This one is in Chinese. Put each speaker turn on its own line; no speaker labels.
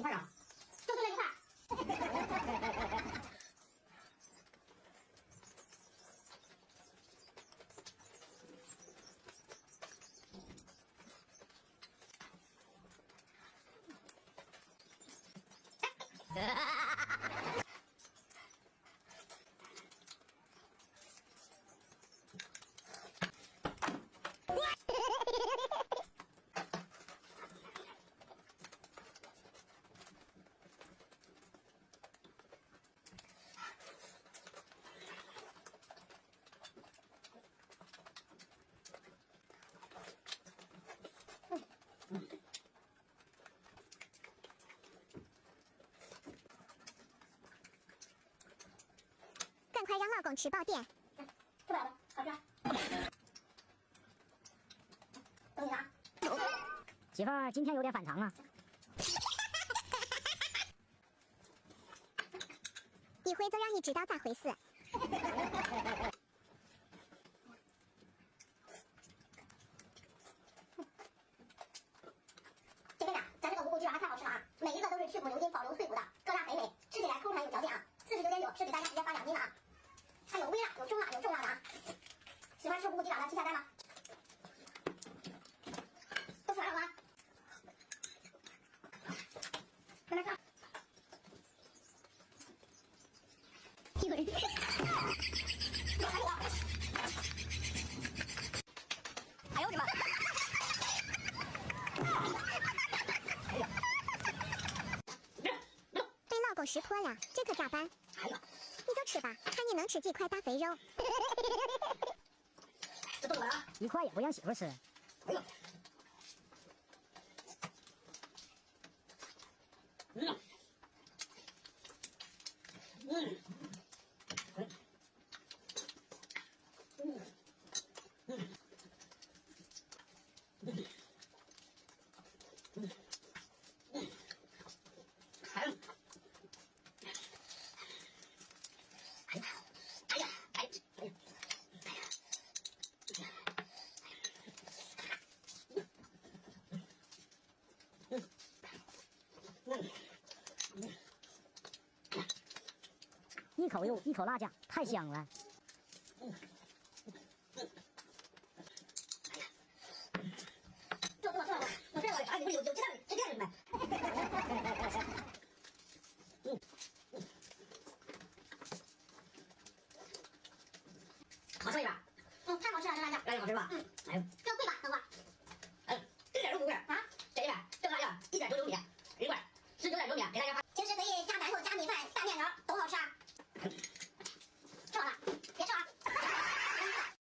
块啊，
就炖了一块。
赶快让老公吃饱点。
吃饱了，好吃。等你啥？
媳妇儿今天有点反常啊。
一会就让你知道咋回事。
姐妹俩，咱这个无骨鸡爪还太好吃了啊！每一个都是去骨留筋、保留脆骨的，各大肥美，吃起来口感有嚼劲啊！49.9是给大家直接发2斤的啊！它有微辣、有中辣、有重辣的啊！喜欢吃无骨鸡爪的记下单吧。都吃完了吗？慢慢上。一个人。
哎呦我的妈！
被老公识破了，这可咋办？
哎呀，
你就吃吧，看你能吃几块大肥肉。
这冻了啊！1块也不让媳妇吃。哎呦！一口肉，一口辣酱，太香了。
坐，我这哎，你们有鸡蛋吃店里买。好吃一点。太好吃了，这辣酱。辣酱好吃吧？哎呦。